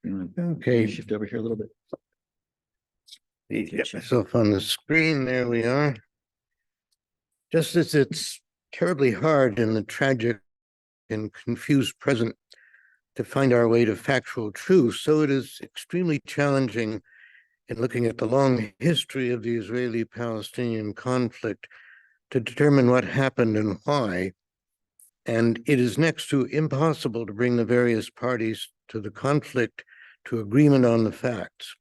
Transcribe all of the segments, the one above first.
Okay. Shift over here a little bit. Get myself on the screen. There we are. Just as it's terribly hard in the tragic and confused present to find our way to factual truth, so it is extremely challenging in looking at the long history of the Israeli-Palestinian conflict to determine what happened and why. And it is next to impossible to bring the various parties to the conflict to agreement on the facts.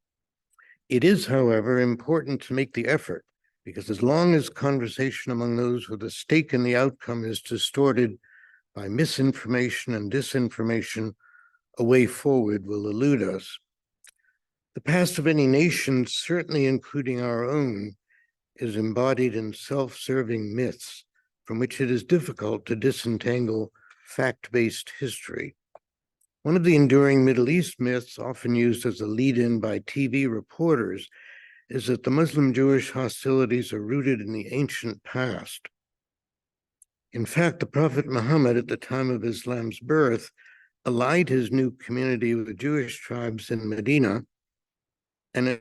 It is, however, important to make the effort, because as long as conversation among those with a stake in the outcome is distorted by misinformation and disinformation, a way forward will elude us. The past of any nation, certainly including our own, is embodied in self-serving myths from which it is difficult to disentangle fact-based history. One of the enduring Middle East myths, often used as a lead-in by TV reporters, is that the Muslim-Jewish hostilities are rooted in the ancient past. In fact, the Prophet Muhammad, at the time of Islam's birth, allied his new community with the Jewish tribes in Medina, and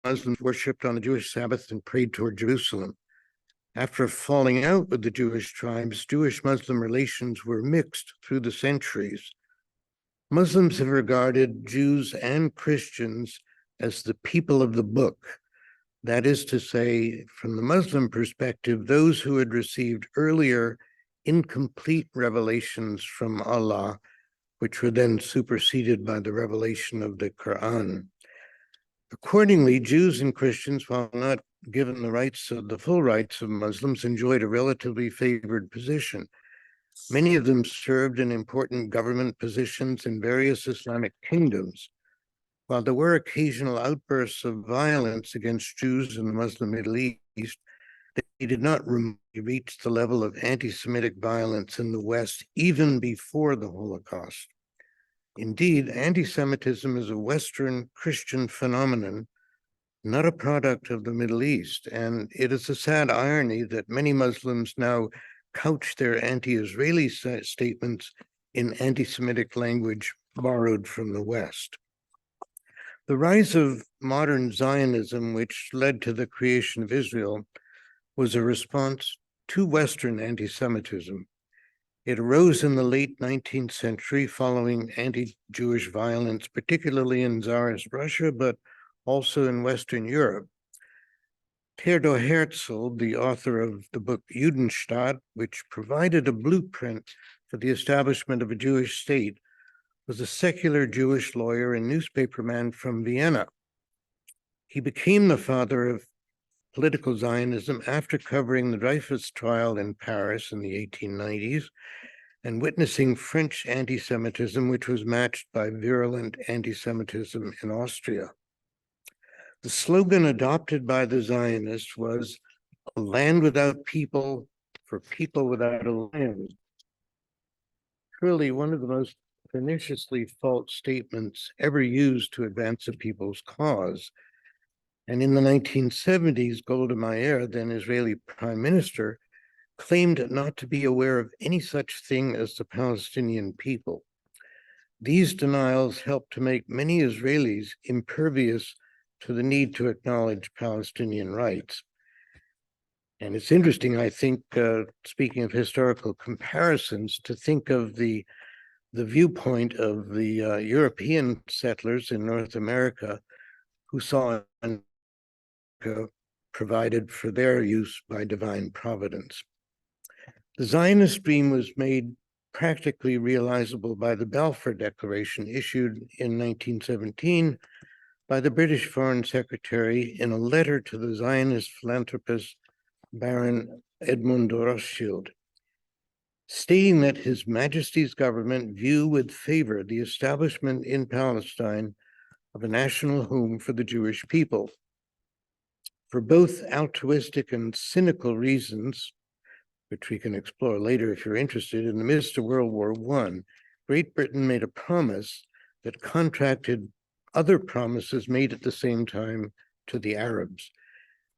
Muslims worshipped on the Jewish Sabbath and prayed toward Jerusalem. After falling out with the Jewish tribes, Jewish-Muslim relations were mixed through the centuries. Muslims have regarded Jews and Christians as the people of the book. That is to say, from the Muslim perspective, those who had received earlier incomplete revelations from Allah, which were then superseded by the revelation of the Quran. Accordingly, Jews and Christians, while not given the full rights of Muslims, enjoyed a relatively favored position. Many of them served in important government positions in various Islamic kingdoms. While there were occasional outbursts of violence against Jews in the Muslim Middle East, they did not reach the level of anti-Semitic violence in the West even before the Holocaust. Indeed, anti-Semitism is a Western Christian phenomenon, not a product of the Middle East, and it is a sad irony that many Muslims now couch their anti-Israeli statements in anti-Semitic language borrowed from the West. The rise of modern Zionism, which led to the creation of Israel, was a response to Western anti-Semitism. It arose in the late 19th century following anti-Jewish violence, particularly in Tsarist Russia, but also in Western Europe. Theodor Herzl, the author of the book Judenstaat, which provided a blueprint for the establishment of a Jewish state, was a secular Jewish lawyer and newspaperman from Vienna. He became the father of political Zionism after covering the Dreyfus trial in Paris in the 1890s and witnessing French anti-Semitism, which was matched by virulent anti-Semitism in Austria. The slogan adopted by the Zionists was "a land without people for people without a land." Truly one of the most perniciously false statements ever used to advance a people's cause. And in the 1970s, Golda Meir, then Israeli prime minister, claimed not to be aware of any such thing as the Palestinian people. These denials helped to make many Israelis impervious to the need to acknowledge Palestinian rights. And it's interesting, I think, speaking of historical comparisons, to think of the viewpoint of the European settlers in North America who saw America provided for their use by divine providence. The Zionist dream was made practically realizable by the Balfour Declaration issued in 1917 by the British Foreign Secretary in a letter to the Zionist philanthropist Baron Edmund Rothschild, stating that His Majesty's government view with favor the establishment in Palestine of a national home for the Jewish people. For both altruistic and cynical reasons, which we can explore later if you're interested, in the midst of World War I, Great Britain made a promise that contracted other promises made at the same time to the Arabs.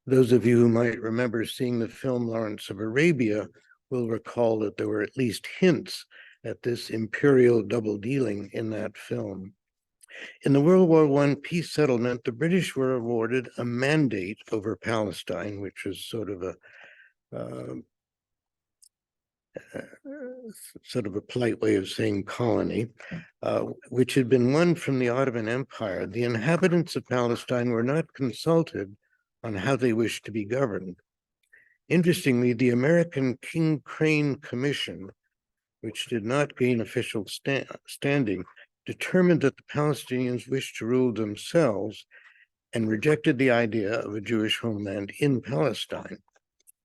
Those of you who might remember seeing the film Lawrence of Arabia will recall that there were at least hints at this imperial double dealing in that film. In the World War I peace settlement, the British were awarded a mandate over Palestine, which was sort of a polite way of saying colony, which had been won from the Ottoman Empire. The inhabitants of Palestine were not consulted on how they wished to be governed. Interestingly, the American King Crane Commission, which did not gain official standing, determined that the Palestinians wished to rule themselves and rejected the idea of a Jewish homeland in Palestine.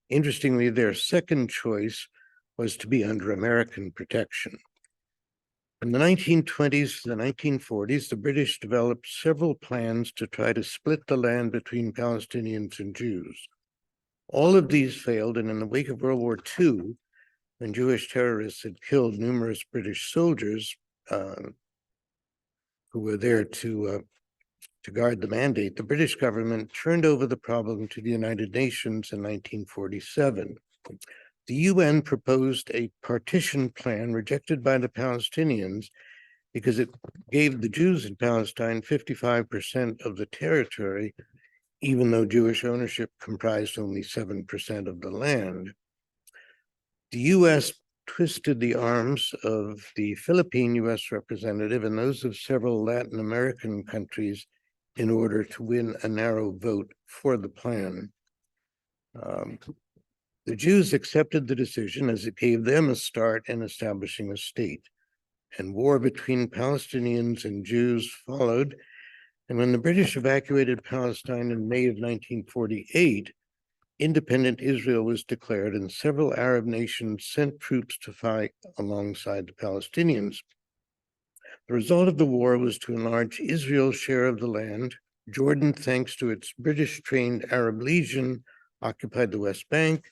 Interestingly, their second choice was to be under American protection. From the 1920s to the 1940s, the British developed several plans to try to split the land between Palestinians and Jews. All of these failed, and in the wake of World War II, when Jewish terrorists had killed numerous British soldiers who were there to guard the mandate, the British government turned over the problem to the United Nations in 1947. The UN proposed a partition plan rejected by the Palestinians because it gave the Jews in Palestine 55% of the territory, even though Jewish ownership comprised only 7% of the land. The US twisted the arms of the Philippine US representative and those of several Latin American countries in order to win a narrow vote for the plan. The Jews accepted the decision as it gave them a start in establishing a state, and war between Palestinians and Jews followed. And when the British evacuated Palestine in May of 1948, independent Israel was declared, and several Arab nations sent troops to fight alongside the Palestinians. The result of the war was to enlarge Israel's share of the land. Jordan, thanks to its British-trained Arab Legion, occupied the West Bank,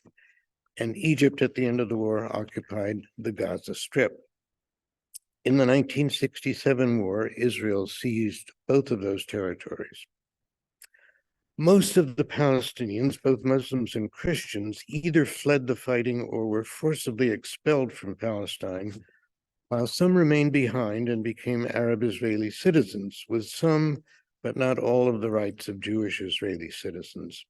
and Egypt at the end of the war occupied the Gaza Strip. In the 1967 war, Israel seized both of those territories. Most of the Palestinians, both Muslims and Christians, either fled the fighting or were forcibly expelled from Palestine, while some remained behind and became Arab Israeli citizens, with some, but not all, of the rights of Jewish Israeli citizens.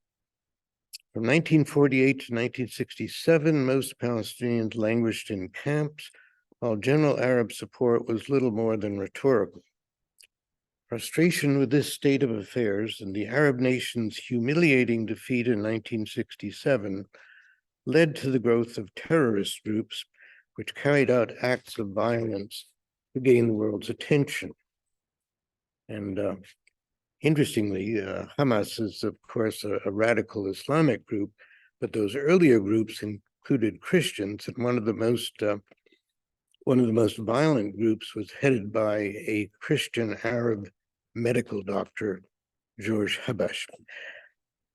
From 1948 to 1967, most Palestinians languished in camps, while general Arab support was little more than rhetorical. Frustration with this state of affairs and the Arab nations' humiliating defeat in 1967 led to the growth of terrorist groups, which carried out acts of violence to gain the world's attention. And interestingly, Hamas is, of course, a radical Islamic group, but those earlier groups included Christians, and one of the most violent groups was headed by a Christian Arab medical doctor, George Habash.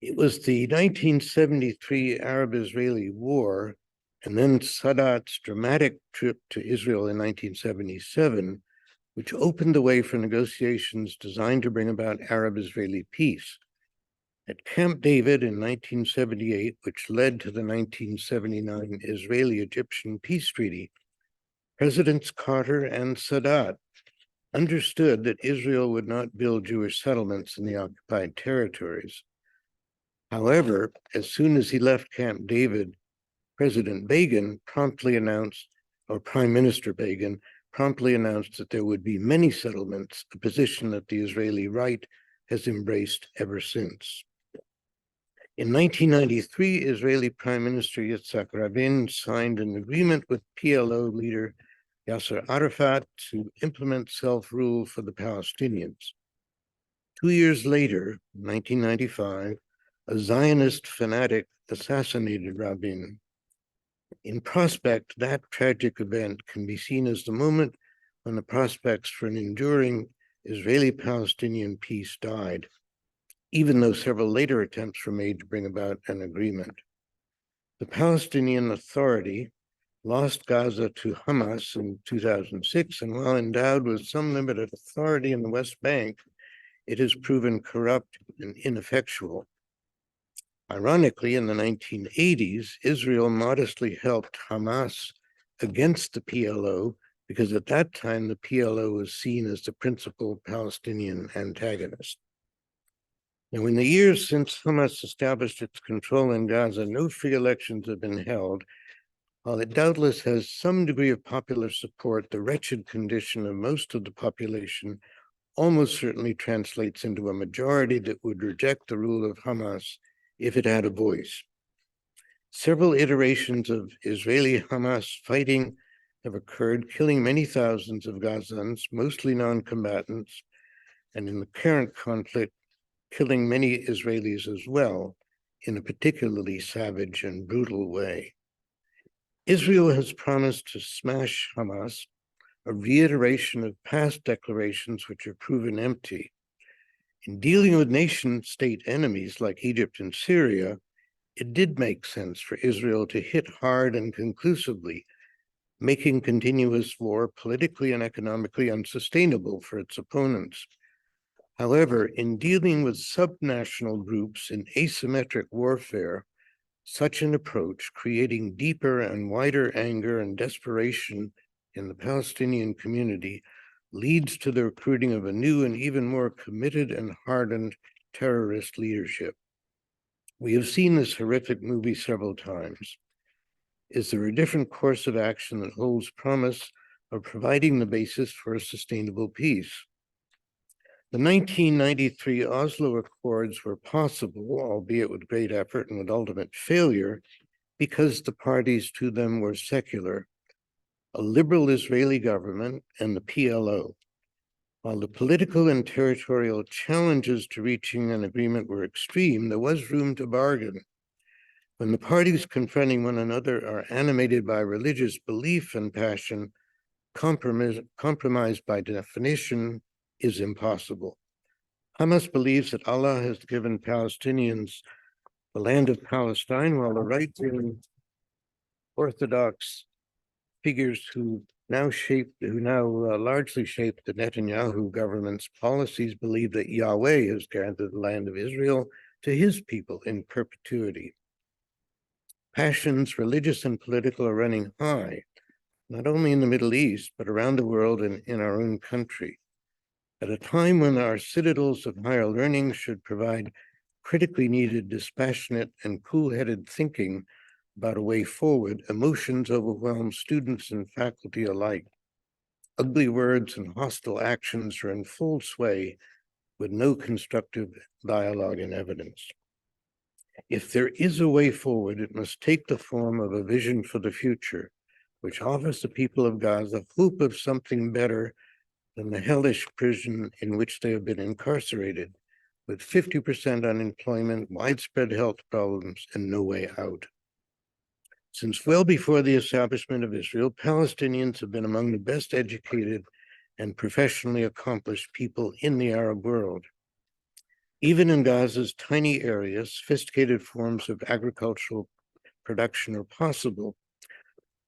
It was the 1973 Arab-Israeli War, and then Sadat's dramatic trip to Israel in 1977, which opened the way for negotiations designed to bring about Arab-Israeli peace. At Camp David in 1978, which led to the 1979 Israeli-Egyptian peace treaty, Presidents Carter and Sadat understood that Israel would not build Jewish settlements in the occupied territories. However, as soon as he left Camp David, President Begin promptly announced, or Prime Minister Begin promptly announced, that there would be many settlements, a position that the Israeli right has embraced ever since. In 1993, Israeli Prime Minister Yitzhak Rabin signed an agreement with PLO leader Yasser Arafat to implement self-rule for the Palestinians. 2 years later, 1995, a Zionist fanatic assassinated Rabin. In prospect, that tragic event can be seen as the moment when the prospects for an enduring Israeli-Palestinian peace died, even though several later attempts were made to bring about an agreement. The Palestinian Authority lost Gaza to Hamas in 2006, and while endowed with some limited authority in the West Bank, it has proven corrupt and ineffectual. Ironically, in the 1980s, Israel modestly helped Hamas against the PLO because at that time the PLO was seen as the principal Palestinian antagonist. Now, in the years since Hamas established its control in Gaza, no free elections have been held. While it doubtless has some degree of popular support, the wretched condition of most of the population almost certainly translates into a majority that would reject the rule of Hamas if it had a voice. Several iterations of Israeli-Hamas fighting have occurred, killing many thousands of Gazans, mostly non-combatants, and in the current conflict, killing many Israelis as well, in a particularly savage and brutal way. Israel has promised to smash Hamas, a reiteration of past declarations which have proven empty. In dealing with nation-state enemies like Egypt and Syria, it did make sense for Israel to hit hard and conclusively, making continuous war politically and economically unsustainable for its opponents. However, in dealing with subnational groups in asymmetric warfare, such an approach, creating deeper and wider anger and desperation in the Palestinian community, leads to the recruiting of a new and even more committed and hardened terrorist leadership. We have seen this horrific movie several times. Is there a different course of action that holds promise of providing the basis for a sustainable peace? The 1993 Oslo Accords were possible, albeit with great effort and with ultimate failure, because the parties to them were secular, a liberal Israeli government and the PLO. While the political and territorial challenges to reaching an agreement were extreme, there was room to bargain. When the parties confronting one another are animated by religious belief and passion, compromise by definition is impossible. Hamas believes that Allah has given Palestinians the land of Palestine, while the right-wing Orthodox figures who now largely shape the Netanyahu government's policies believe that Yahweh has granted the land of Israel to his people in perpetuity. Passions, religious and political, are running high, not only in the Middle East, but around the world and in our own country. At a time when our citadels of higher learning should provide critically needed, dispassionate, and cool-headed thinking about a way forward, emotions overwhelm students and faculty alike. Ugly words and hostile actions are in full sway with no constructive dialogue and evidence. If there is a way forward, it must take the form of a vision for the future, which offers the people of Gaza hope of something better than the hellish prison in which they have been incarcerated, with 50% unemployment, widespread health problems, and no way out. Since well before the establishment of Israel, Palestinians have been among the best educated and professionally accomplished people in the Arab world. Even in Gaza's tiny areas, sophisticated forms of agricultural production are possible.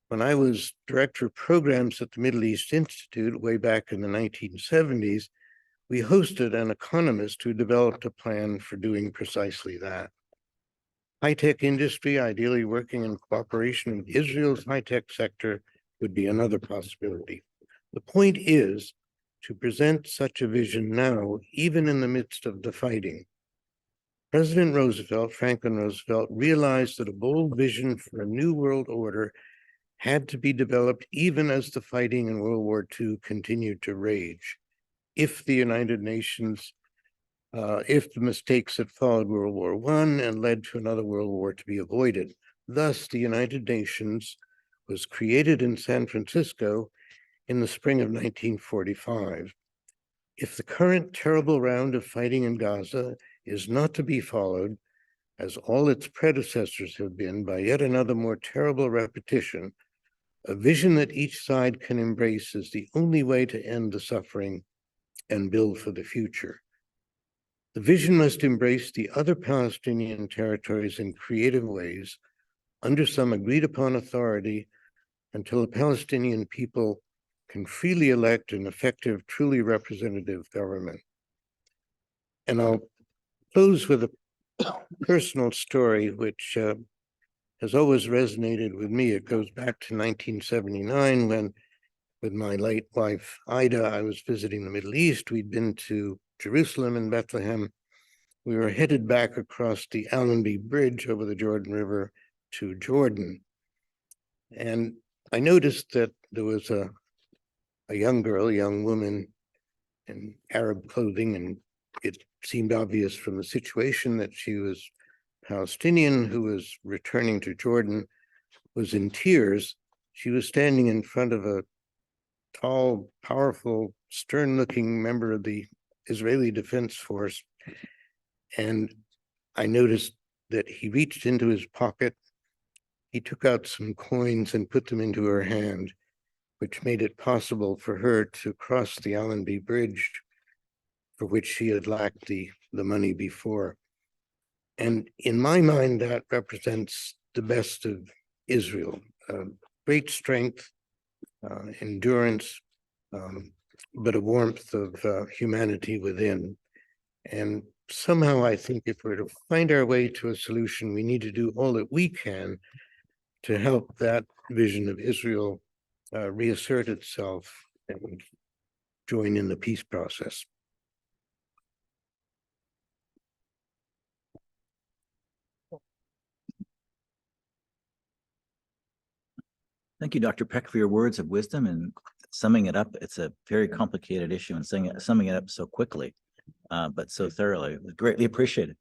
When I was director of programs at the Middle East Institute way back in the 1970s, we hosted an economist who developed a plan for doing precisely that. High-tech industry, ideally working in cooperation with Israel's high-tech sector, would be another possibility. The point is to present such a vision now, even in the midst of the fighting. President Roosevelt, Franklin Roosevelt, realized that a bold vision for a new world order had to be developed even as the fighting in World War II continued to rage. If the United Nations, if the mistakes that followed World War I and led to another World War to be avoided. Thus, the United Nations was created in San Francisco in the spring of 1945. If the current terrible round of fighting in Gaza is not to be followed, as all its predecessors have been, by yet another more terrible repetition, a vision that each side can embrace is the only way to end the suffering and build for the future. The vision must embrace the other Palestinian territories in creative ways, under some agreed-upon authority, until the Palestinian people can freely elect an effective, truly representative government. And I'll close with a personal story which has always resonated with me. It goes back to 1979 when with my late wife, Ida. I was visiting the Middle East. We'd been to Jerusalem and Bethlehem. We were headed back across the Allenby Bridge over the Jordan River to Jordan. And I noticed that there was a young girl, a young woman in Arab clothing, and it seemed obvious from the situation that she was Palestinian who was returning to Jordan, was in tears. She was standing in front of a tall, powerful, stern-looking member of the Israeli Defense Force. And I noticed that he reached into his pocket, he took out some coins and put them into her hand, which made it possible for her to cross the Allenby Bridge, for which she had lacked the money before. And in my mind, that represents the best of Israel, great strength, endurance, but a warmth of humanity within. And somehow I think if we're to find our way to a solution, we need to do all that we can to help that vision of Israel reassert itself and join in the peace process. Thank you, Dr. Peck, for your words of wisdom and summing it up. It's a very complicated issue and summing it up so quickly, but so thoroughly. Greatly appreciated.